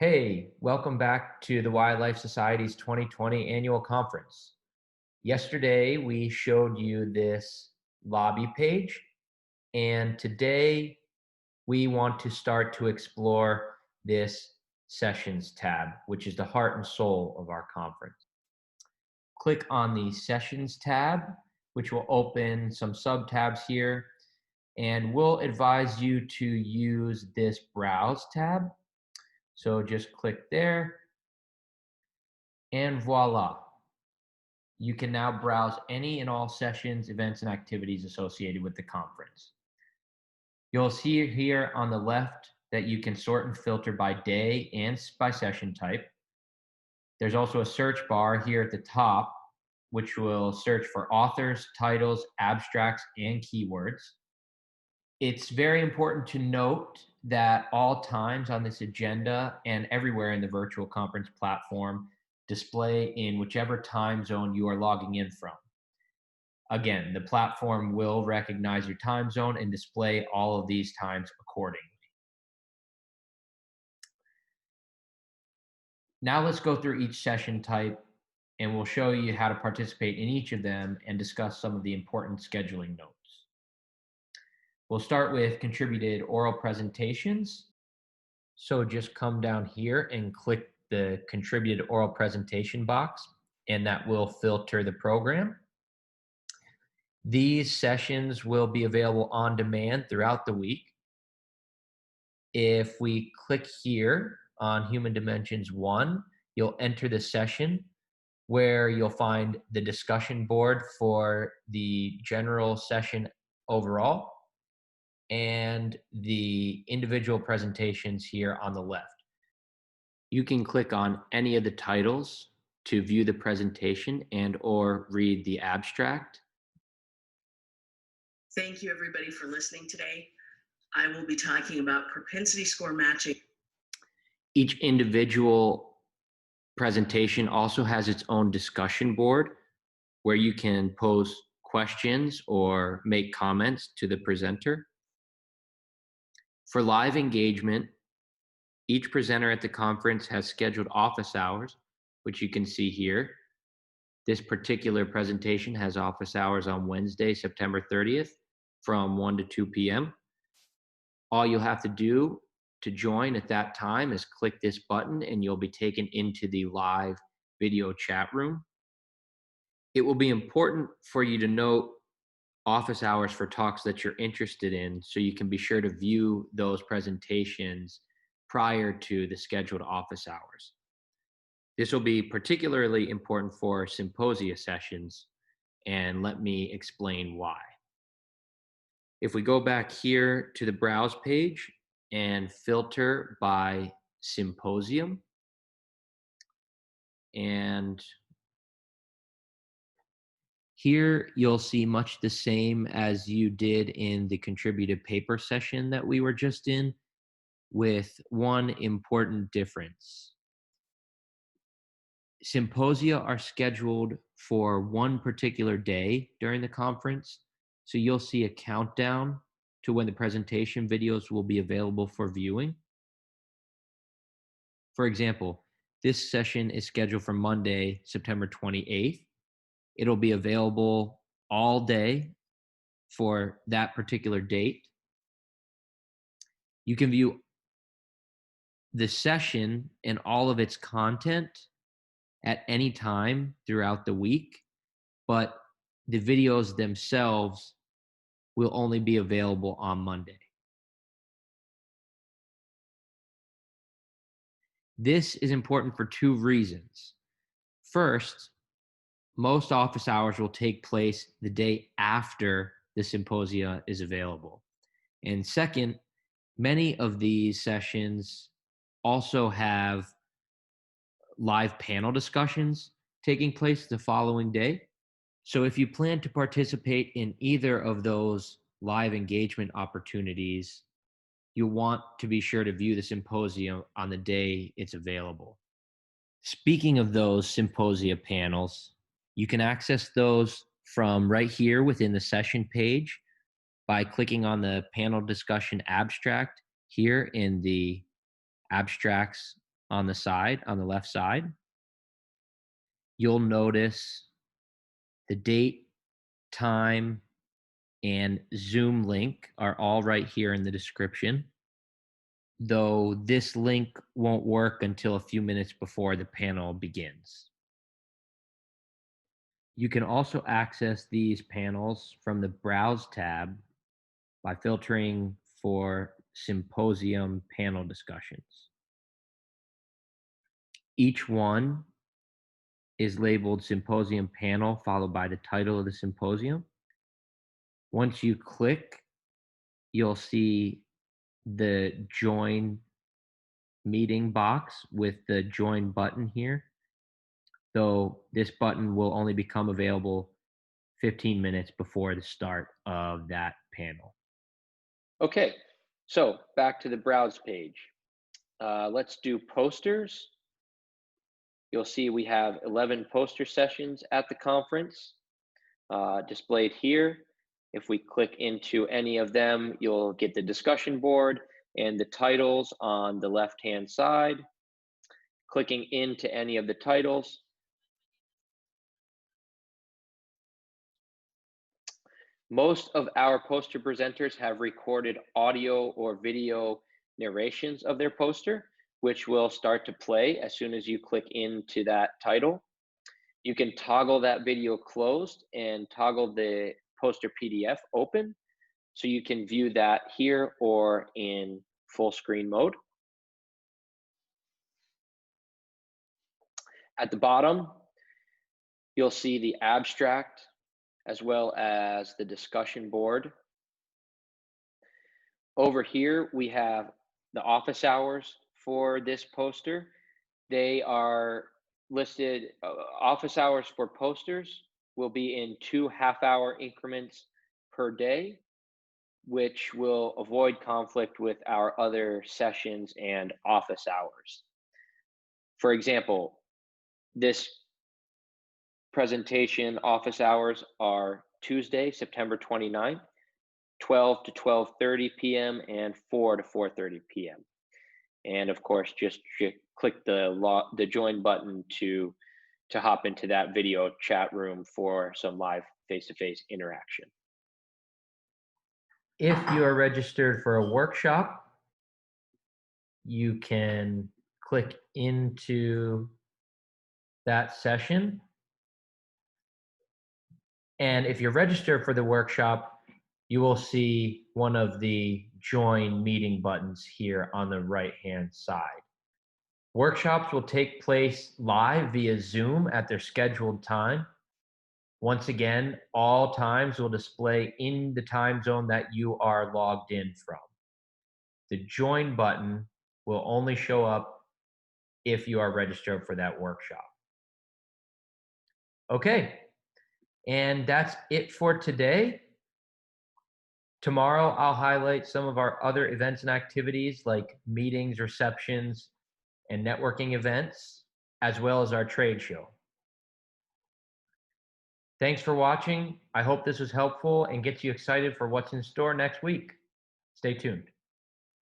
Hey, welcome back to the Wildlife Society's 2020 annual conference. Yesterday, we showed you this lobby page, and today we want to start to explore this sessions tab, which is the heart and soul of our conference. Click on the sessions tab, which will open some sub tabs here, and we'll advise you to use this browse tab. So just click there and voila. You can now browse any and all sessions, events, and activities associated with the conference. You'll see here on the left that you can sort and filter by day and by session type. There's also a search bar here at the top, which will search for authors, titles, abstracts, and keywords. It's very important to note that all times on this agenda and everywhere in the virtual conference platform display in whichever time zone you are logging in from. Again, the platform will recognize your time zone and display all of these times accordingly. Now let's go through each session type and we'll show you how to participate in each of them and discuss some of the important scheduling notes. We'll start with contributed oral presentations. So just come down here and click the contributed oral presentation box, and that will filter the program. These sessions will be available on demand throughout the week. If we click here on Human Dimensions 1, you'll enter the session where you'll find the discussion board for the general session overall and the individual presentations here on the left. You can click on any of the titles to view the presentation and or read the abstract. Thank you everybody for listening today. I will be talking about propensity score matching. Each individual presentation also has its own discussion board where you can pose questions or make comments to the presenter. For live engagement, each presenter at the conference has scheduled office hours, which you can see here. This particular presentation has office hours on Wednesday, September 30th from 1 to 2 p.m. All you'll have to do to join at that time is click this button and you'll be taken into the live video chat room. It will be important for you to note office hours for talks that you're interested in so you can be sure to view those presentations prior to the scheduled office hours. This will be particularly important for Symposia sessions, and let me explain why. If we go back here to the browse page and filter by symposium, and here you'll see much the same as you did in the contributed paper session that we were just in, with one important difference. Symposia are scheduled for one particular day during the conference, so you'll see a countdown to when the presentation videos will be available for viewing. For example, this session is scheduled for Monday, September 28th. It'll be available all day for that particular date. You can view the session and all of its content at any time throughout the week, but the videos themselves will only be available on Monday. This is important for two reasons. First, most office hours will take place the day after the symposia is available. And second, many of these sessions also have live panel discussions taking place the following day. So if you plan to participate in either of those live engagement opportunities, you'll want to be sure to view the symposium on the day it's available. Speaking of those symposia panels, you can access those from right here within the session page by clicking on the panel discussion abstract here in the abstracts on the side, on the left side, you'll notice the date, time, and Zoom link are all right here in the description, though this link won't work until a few minutes before the panel begins. You can also access these panels from the Browse tab by filtering for Symposium panel discussions. Each one is labeled Symposium Panel, followed by the title of the symposium. Once you click, you'll see the Join Meeting box with the Join button here, though this button will only become available 15 minutes before the start of that panel. Okay, so back to the browse page. Let's do posters. You'll see we have 11 poster sessions at the conference displayed here. If we click into any of them, you'll get the discussion board and the titles on the left-hand side. Clicking into any of the titles, most of our poster presenters have recorded audio or video narrations of their poster, which will start to play as soon as you click into that title. You can toggle that video closed and toggle the poster PDF open, so you can view that here or in full screen mode. At the bottom, you'll see the abstract as well as the discussion board. Over here, we have the office hours for this poster. They are listed, office hours for posters will be in 2 half-hour increments per day, which will avoid conflict with our other sessions and office hours. For example, this presentation office hours are Tuesday, September 29th, 12 to 12:30 p.m. and 4 to 4:30 p.m. And of course, just click the join button to hop into that video chat room for some live face-to-face interaction. If you are registered for a workshop, you can click into that session. And if you're registered for the workshop, you will see one of the join meeting buttons here on the right-hand side. Workshops will take place live via Zoom at their scheduled time. Once again, all times will display in the time zone that you are logged in from. The join button will only show up if you are registered for that workshop. Okay, and that's it for today. Tomorrow, I'll highlight some of our other events and activities like meetings, receptions, and networking events, as well as our trade show. Thanks for watching. I hope this was helpful and gets you excited for what's in store next week. Stay tuned.